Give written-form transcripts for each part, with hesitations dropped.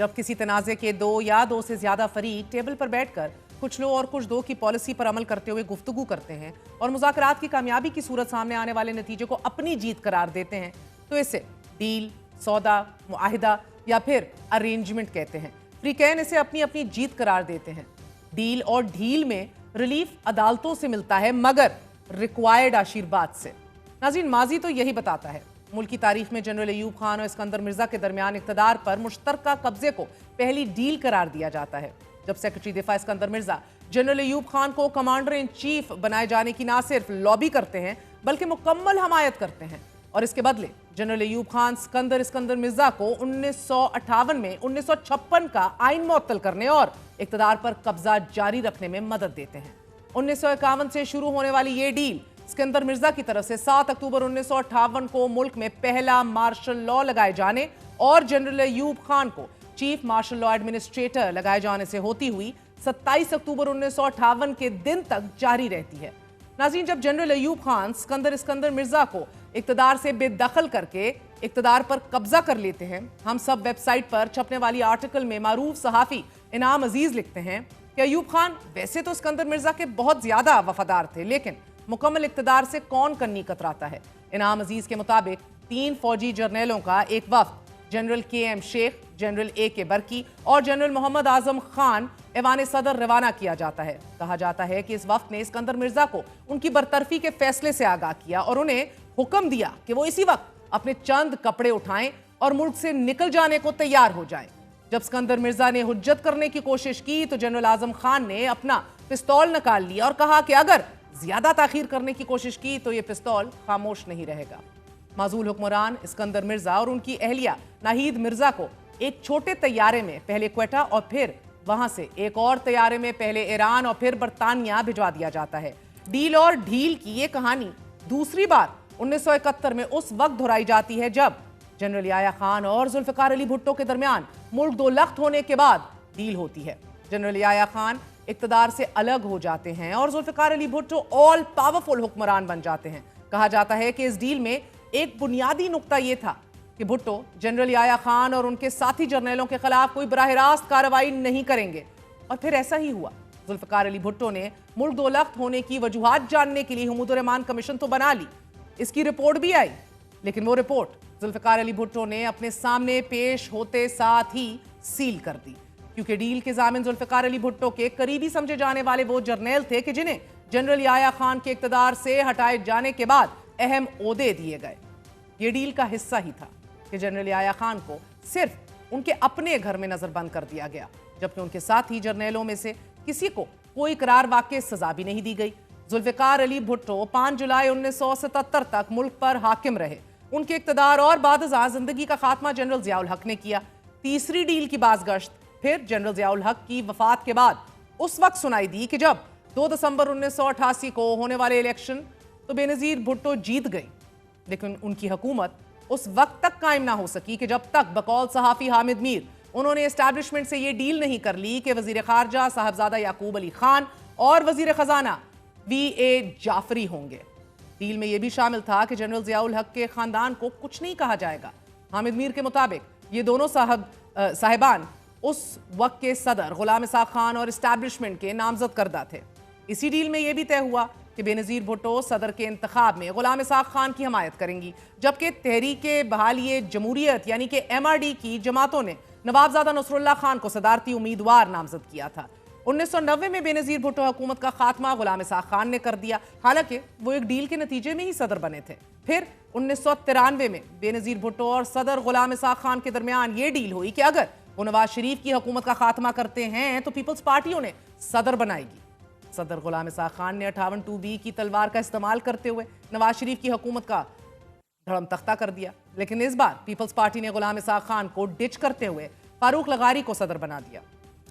जब किसी तनाज़े के दो या दो से ज्यादा फरीक टेबल पर बैठकर कुछ लो और कुछ दो की पॉलिसी पर अमल करते हुए गुफ्तगू करते हैं और मुज़ाकरात की कामयाबी की सूरत सामने आने वाले नतीजे को अपनी जीत करार देते हैं तो इसे डील, सौदा, मुआहिदा या फिर अरेंजमेंट कहते हैं। फ्रीकैन इसे अपनी अपनी जीत करार देते हैं। डील और ढील में रिलीफ अदालतों से मिलता है मगर रिक्वायर्ड आशीर्वाद से। नाज़रीन, माजी तो यही बताता है। मुल्क की तारीख में जनरल अयूब खान और इस्कंदर मिर्जा के दरमियान इक़्तिदार पर मुश्तरका कब्जे को पहली डील करार दिया जाता है। जब सेक्रेटरी दिफा इस्कंदर मिर्जा जनरल अयूब खान को कमांडर इन चीफ बनाए जाने की ना सिर्फ लॉबी करते हैं बल्कि मुकम्मल हमायत करते हैं और इसके बदले जनरल अयूब खान इस्कंदर मिर्जा को 1958 में 1956 का आइन मुअत्तल करने और इक़्तिदार पर कब्जा जारी रखने में मदद देते हैं। 1951 से शुरू होने वाली ये डील इस्कंदर मिर्जा की तरफ से 7 अक्टूबर 1958 को मुल्क में पहला मार्शल लॉ लगाए जाने और जनरल अयूब खान को चीफ मार्शल लॉ एडमिनिस्ट्रेटर लगाए जाने से होती हुई 27 अक्टूबर 1958 के दिन तक जारी रहती है। नाज़रीन, जब जनरल अयूब खान इस्कंदर मिर्जा को इक़्तिदार से बेदखल करके इक़्तिदार पर कब्जा कर लेते हैं, हम सब वेबसाइट पर छपने वाली आर्टिकल में मारूफ सहाफ़ी इनाम अजीज लिखते हैं कि अयूब खान वैसे तो इस्कंदर मिर्जा के बहुत ज्यादा वफादार थे लेकिन मुकम्मल इक़्तिदार से कौन कन्नी कतराता है। इनाम अजीज के मुताबिक 3 फौजी जर्नलों का एक वफ्द general KM Sheikh, general AK Barki और जनरल मोहम्मद आजम खान ऐवान सदर रवाना किया जाता है। कहा जाता है कि इस वक्त ने इस्कंदर मिर्जा को उनकी बरतरफी के फैसले से आगाह किया और उन्हें हुक्म दिया कि वो इसी वक्त अपने चंद कपड़े उठाएं और मुल्क से निकल जाने को तैयार हो जाएं। जब इस्कंदर मिर्जा ने हुज्जत करने की कोशिश की तो जनरल आजम खान ने अपना पिस्तौल निकाल लिया और कहा कि अगर ज्यादा ताखीर करने की कोशिश की तो ये पिस्तौल खामोश नहीं रहेगा। माजूल हुक्मरान इस्कंदर मिर्जा और उनकी अहलिया नाहीद मिर्जा को एक छोटे तैयारे में पहले क्वेटा और फिर वहां से एक और तैयारे में पहले ईरान और फिर बरतानिया भिजवा दिया जाता है। डील और ढील की ये कहानी दूसरी बार 1971 में उस वक्त दोहराई जाती है जब जनरल याया खान और जुल्फिकार अली भुट्टो के दरमियान मुल्क दो लख्त होने के बाद डील होती है। जनरल याया खान इक़्तिदार से अलग हो जाते हैं और जुल्फिकार अली भुट्टो ऑल पावरफुल हुक्मरान बन जाते हैं। कहा जाता है कि इस डील में एक बुनियादी नुक्ता यह था कि भुट्टो जनरल याया खान और उनके साथी जर्नलों के खिलाफ कोई बराह रास्त कार्रवाई नहीं करेंगे और फिर ऐसा ही हुआ। जुल्फिकार अली भुट्टो ने मुल्क दो लख्त होने की वजूहात जानने के लिए हुमूद रहमान कमीशन तो बना ली, इसकी रिपोर्ट भी आई, लेकिन वो रिपोर्ट जुल्फिकार अली भुट्टो ने अपने सामने पेश होते साथ ही सील कर दी क्योंकि डील के ज़ामिन जुल्फिकार अली भुट्टो के करीबी समझे जाने वाले वो जर्नैल थे कि जिन्हें जनरल याया खान के इक़्तिदार से हटाए जाने के बाद अहम ओहदे दिए गए। ये डील का हिस्सा ही था कि जनरल याया खान को सिर्फ उनके अपने घर में नजरबंद कर दिया गया जबकि उनके साथी जर्नैलों में से किसी को कोई करार वाक़ई सजा भी नहीं दी गई। जुल्फिकार अली भुट्टो 5 जुलाई 1977 तक मुल्क पर हाकिम रहे। उनके इक़्तिदार और बादज़ा जिंदगी का खात्मा जनरल ज़िया उल हक ने किया। तीसरी डील की बाज़गश्त फिर जनरल ज़िया उल हक की वफात के बाद उस वक्त सुनाई दी कि जब 2 दिसंबर 1988 को होने वाले इलेक्शन तो बेनज़ीर भुट्टो जीत गई लेकिन उनकी हुकूमत उस वक्त तक कायम ना हो सकी कि जब तक बकौल सहाफ़ी हामिद मीर उन्होंने एस्टैब्लिशमेंट से ये डील नहीं कर ली कि वज़ीर ख़ारजा साहबजादा याकूब अली खान और वज़ीर ख़जाना VA जाफरी होंगे। डील में यह भी शामिल था कि जनरल ज़िया उल हक के ख़ानदान को कुछ नहीं कहा जाएगा। हामिद मीर के मुताबिक ये दोनों साहिबान उस वक्त के सदर गुलाम इसाक़ खान और एस्टैब्लिशमेंट के नामजद करदा थे। इसी डील में यह भी तय हुआ कि बेनज़ीर भुट्टो सदर के इंतखाब में गुलाम इसाक़ खान की हमायत करेंगी जबकि तहरीक बहाली जमहूरियत यानी कि MRD की जमातों ने नवाबजादा नसरुल्लाह खान को सदारती उम्मीदवार नामजद किया था। 1990 में बेनज़ीर भुट्टो हुकूमत का खात्मा गुलाम इसाक़ खान ने कर दिया, हालांकि वो एक डील के नतीजे में ही सदर बने थे। फिर 1993 में बेनज़ीर भुट्टो और सदर गुलाम इसाक़ खान के दरमियान ये डील हुई कि अगर वो नवाज शरीफ की हुकूमत का खात्मा करते हैं तो पीपल्स पार्टी उन्हें सदर बनाएगी। सदर गुलाम इसाक़ खान ने 58(2)B की तलवार का इस्तेमाल करते हुए नवाज शरीफ की हुकूमत का धड़म तख्ता कर दिया, लेकिन इस बार पीपल्स पार्टी ने गुलाम इसाक़ खान को डिच करते हुए फारूक लगारी को सदर बना दिया।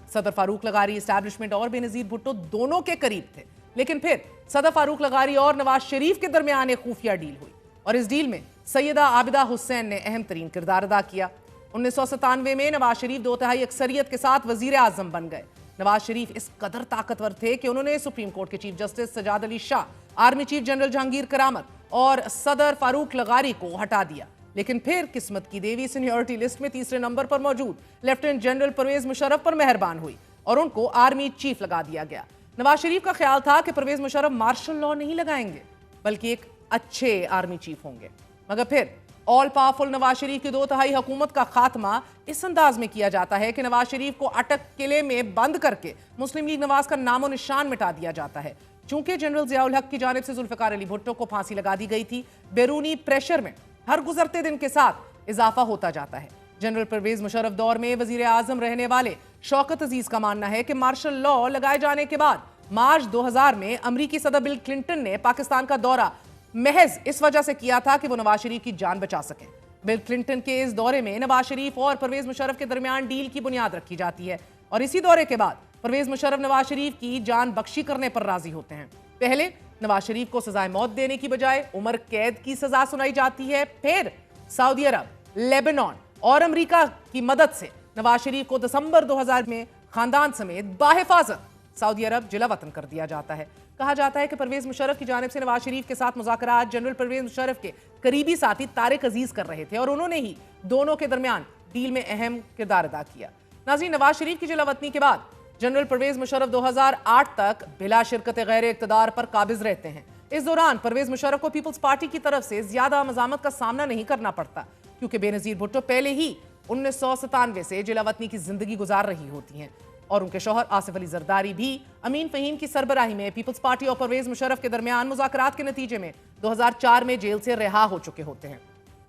सदर फारूक लगारी एस्टैब्लिशमेंट और बेनज़ीर भुट्टो दोनों के करीब थे, लेकिन फिर सदर फारूक लगारी और नवाज शरीफ के दरमियान एक खुफिया डील हुई और इस डील में सैयदा आबिदा हुसैन ने अहम तरीन किरदार अदा किया। 1997 में नवाज शरीफ 2/3 अक्सरियत के साथ वजीर आजम बन गए। नवाज शरीफ इस कदर ताकतवर थे कि उन्होंने सुप्रीम कोर्ट के chief justice Sajjad Ali Shah, army chief general Jahangir Karamat और सदर फारूक लगारी को हटा दिया, लेकिन फिर किस्मत की देवी सीनियरिटी लिस्ट में तीसरे नंबर पर मौजूद लेफ्टिनेंट जनरल परवेज मुशर्रफ पर मेहरबान हुई और उनको आर्मी चीफ लगा दिया गया। नवाज शरीफ का ख्याल था कि परवेज मुशर्रफ मार्शल लॉ नहीं लगाएंगे बल्कि एक अच्छे आर्मी चीफ होंगे, मगर फिर ऑल पावरफुल नवाज शरीफ की 2 तिहाई हुकूमत का खात्मा इस अंदाज में किया जाता है कि नवाज शरीफ को अटक किले में बंद करके मुस्लिम लीग नवाज का नामो निशान मिटा दिया जाता है। चूंकि जनरल जियाउल हक की जानिब से जुल्फिकार अली भुट्टो को फांसी लगा दी गई थी, बैरूनी प्रेशर में हर गुजरते दिन के साथ इजाफा होता जाता है। जनरल परवेज मुशर्रफ दौर में वजीर आजम रहने वाले शौकत अजीज का मानना है कि मार्शल लॉ लगाए जाने के बाद मार्च 2000 में अमरीकी सदर बिल क्लिंटन ने पाकिस्तान का दौरा महज इस वजह से किया था कि वो नवाज शरीफ की जान बचा सकें। बिल क्लिंटन के इस दौरे में नवाज शरीफ और परवेज मुशर्रफ के दरमियान डील की बुनियाद रखी जाती है और इसी दौरे के बाद परवेज मुशर्रफ नवाज शरीफ की जान बख्शी करने पर राजी होते हैं। पहले नवाज शरीफ को सजाए मौत देने की बजाय उम्र कैद की सजा सुनाई जाती है। फिर सऊदी अरब, लेबनान और अमेरिका की मदद से नवाज शरीफ को दिसंबर 2000 में खानदान समेत बाहिफाजत सऊदी अरब जिला वतन कर दिया जाता है। कहा जाता है कि परवेज मुशर्रफ की जानिब से नवाज शरीफ के साथ मुज़ाकरात जनरल परवेज मुशर्रफ के करीबी साथी तारिक अजीज कर रहे थे और उन्होंने ही दोनों के दरमियान डील में अहम किरदार अदा किया। नाज़रीन, नवाज शरीफ की जिला वतनी के बाद जनरल परवेज मुशर्रफ 2008 तक बिला शिरकत गैर इक़्तिदार पर काबिज रहते हैं। इस दौरान परवेज मुशर्रफ को पीपल्स पार्टी की तरफ से ज्यादा मज़ामत का सामना नहीं करना पड़ता क्योंकि बेनज़ीर भुट्टो पहले ही 1997 से जिला वतनी की जिंदगी गुजार रही होती हैं और उनके शौहर आसिफ अली जरदारी भी अमीन फहीम की सरबराही में पीपल्स पार्टी और परवेज मुशर्रफ के दरमियान मुज़ाकरात के नतीजे में 2004 में जेल से रिहा हो चुके होते हैं।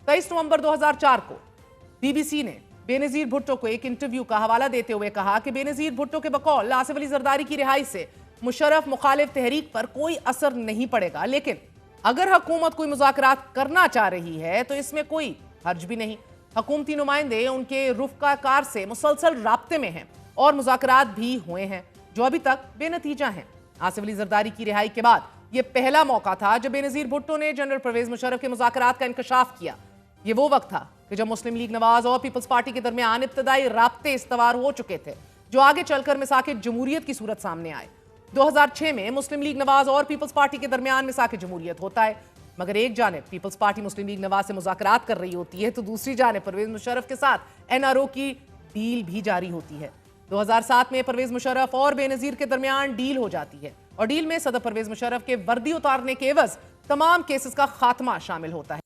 23 नवंबर 2004 को बीबीसी ने बेनज़ीर भुट्टो को एक इंटरव्यू का हवाला देते हुए कहा कि बेनज़ीर भुट्टो के बकौल आसिफ अली जरदारी की रिहाई से मुशर्रफ मुखालिफ तहरीक पर कोई असर नहीं पड़ेगा, लेकिन अगर हुकूमत कोई मुज़ाकरात करना चाह रही है तो इसमें कोई हर्ज भी नहीं। हुकूमती नुमाइंदे उनके रुफ़काकार से मुसलसल राब्ते में हैं और मुज़ाकरात भी हुए हैं जो अभी तक बेनतीजा हैं। आसिफ अली जरदारी की रिहाई के बाद यह पहला मौका था जब बेनज़ीर भुट्टो ने जनरल परवेज मुशर्रफ के मुज़ाकरात का इंकशाफ किया। ये वो वक्त था कि जब मुस्लिम लीग नवाज और पीपल्स पार्टी के दरमियान इब्तदाई राब्ते इस्तवार हो चुके थे जो आगे चलकर मिसाक जमहूरियत की सूरत सामने आए। 2006 में मुस्लिम लीग नवाज और पीपल्स पार्टी के दरमियान मिसाक जमहूरियत होता है, मगर एक जानिब पीपल्स पार्टी मुस्लिम लीग नवाज से मुज़ाकरात कर रही होती है तो दूसरी जानिब परवेज मुशर्रफ के साथ NRO की डील भी जारी होती है। 2007 में परवेज मुशर्रफ और बेनज़ीर के दरमियान डील हो जाती है और डील में सदर परवेज मुशर्रफ के वर्दी उतारने के एवज तमाम केसेस का खात्मा शामिल होता है।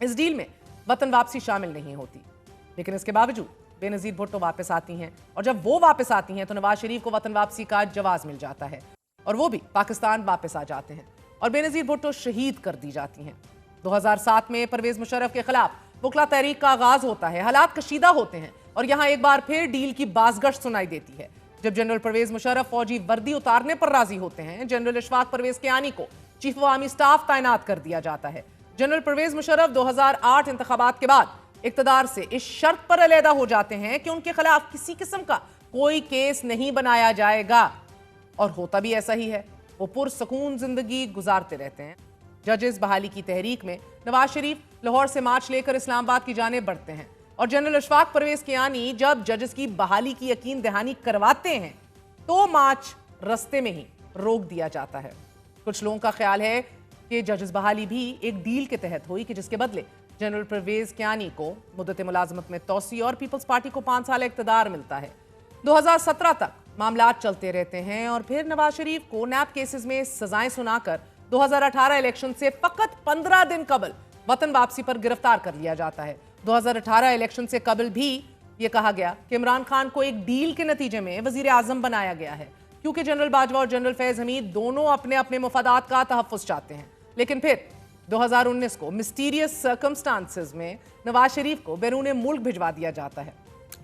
इस डील में वतन वापसी शामिल नहीं होती, लेकिन इसके बावजूद बेनज़ीर भुट्टो वापस आती हैं और जब वो वापस आती हैं तो नवाज शरीफ को वतन वापसी का जवाज मिल जाता है और वो भी पाकिस्तान वापस आ जाते हैं और बेनज़ीर भुट्टो शहीद कर दी जाती हैं। 2007 में परवेज मुशर्रफ के खिलाफ वकला तहरीक का आगाज होता है। हालात कशीदा होते हैं और यहां एक बार फिर डील की बाज़गश्त सुनाई देती है जब जनरल परवेज मुशर्रफ फौजी वर्दी उतारने पर राजी होते हैं। जनरल इशफाक परवेज कियानी को चीफ आर्मी स्टाफ तैनात कर दिया जाता है। जनरल परवेज मुशर्रफ 2008 इंतखाबात के बाद इक़्तिदार से इस शर्त पर अलहदा हो जाते हैं कि उनके खिलाफ किसी किस्म का कोई केस नहीं बनाया जाएगा और होता भी ऐसा ही है। वो पुरसकून जिंदगी गुजारते रहते हैं। जजेस बहाली की तहरीक में नवाज शरीफ लाहौर से मार्च लेकर इस्लामाबाद की जानिब बढ़ते हैं और जनरल इशफाक परवेज कियानी जब जजेस की बहाली की यकीन दहानी करवाते हैं तो मार्च रस्ते में ही रोक दिया जाता है। कुछ लोगों का ख्याल है कि जजेस बहाली भी एक डील के तहत हुई कि जिसके बदले जनरल परवेज कियानी को मुद्दत मुलाजमत में तोसी और पीपल्स पार्टी को 5 साल इक़्तिदार मिलता है। 2017 तक मामलात चलते रहते हैं और फिर नवाज शरीफ को नैब केसेस में सजाएं सुनाकर 2018 इलेक्शन से फकत 15 दिन कबल वतन वापसी पर गिरफ्तार कर लिया जाता है। 2018 इलेक्शन से कबल भी यह कहा गया कि इमरान खान को एक डील के नतीजे में वजीर आजम बनाया गया है क्योंकि जनरल बाजवा और जनरल फैज हमीद दोनों अपने अपने मुफादात का तहफ़्फ़ुज़ चाहते हैं। लेकिन फिर 2019 को मिस्टीरियस सर्कमस्टांसेस में नवाज शरीफ को बैरून मुल्क भिजवा दिया जाता है।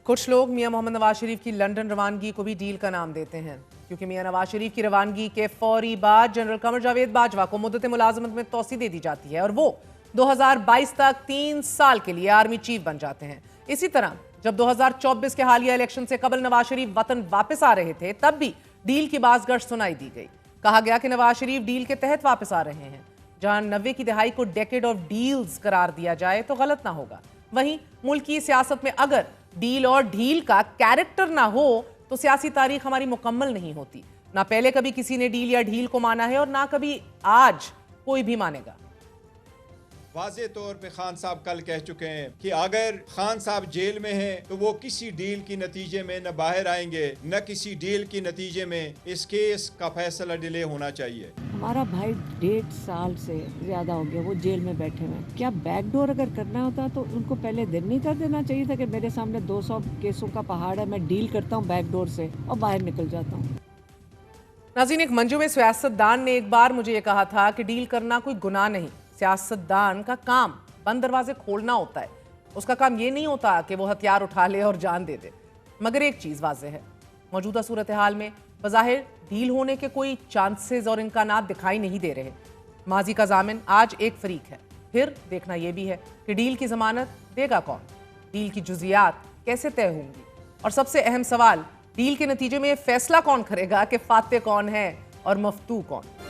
कुछ लोग मियां मोहम्मद नवाज शरीफ की लंदन रवानगी को भी डील का नाम देते हैं क्योंकि मियां नवाज शरीफ की रवानगी के फौरी बाद जनरल कमर जावेद बाजवा को मुद्दत मुलाजमत में तोसी दे दी जाती है और वो 2022 तक 3 साल के लिए आर्मी चीफ बन जाते हैं। इसी तरह जब 2024 के हालिया इलेक्शन से कबल नवाज शरीफ वतन वापस आ रहे थे तब भी डील की बाज़गश्त सुनाई दी गई। कहा गया कि नवाज शरीफ डील के तहत वापस आ रहे हैं। जहां 90 की दहाई को डेकेड ऑफ डील्स करार दिया जाए तो गलत ना होगा। वहीं मुल्क की सियासत में अगर डील और ढील का कैरेक्टर ना हो तो सियासी तारीख हमारी मुकम्मल नहीं होती। ना पहले कभी किसी ने डील या ढील को माना है और ना कभी आज कोई भी मानेगा। واضح طور پہ خان صاحب کل کہہ چکے ہیں کہ اگر خان صاحب جیل میں ہیں تو وہ کسی ڈیل کی نتیجے میں نہ باہر آئیں گے نہ کسی ڈیل کی نتیجے میں اس کیس کا فیصلہ ڈیلے ہونا چاہیے۔ ہمارا بھائی 1.5 سال سے زیادہ ہو گیا وہ جیل میں بیٹھے ہوئے ہیں۔ کیا بیک ڈور اگر کرنا ہوتا تو ان کو پہلے دن نہیں کر دینا چاہیے تھا کہ میرے سامنے 200 کیسوں کا پہاڑ ہے، میں ڈیل کرتا ہوں بیک ڈور سے اور باہر نکل جاتا ہوں۔ ناظرین، ایک منجو سیاست دان نے ایک بار مجھے یہ کہا تھا کہ ڈیل کرنا کوئی گناہ نہیں، سیاست دان کا کام بند دروازے کھولنا ہوتا ہے، اس کا کام یہ نہیں ہوتا کہ وہ ہتھیار اٹھا لے اور جان دے دے۔ مگر ایک چیز واضح ہے، موجودہ صورتحال میں بظاہر ڈیل ہونے کے کوئی چانسز اور امکانات دکھائی نہیں دے رہے۔ ماضی کا ضامن آج ایک فریق ہے، پھر دیکھنا یہ بھی ہے کہ ڈیل کی ضمانت دے گا کون، ڈیل کی جزیات کیسے طے ہوں گی، اور سب سے اہم سوال، ڈیل کے نتیجے میں یہ فیصلہ کون کرے گا کہ فاتح کون ہے اور مفتوح کون۔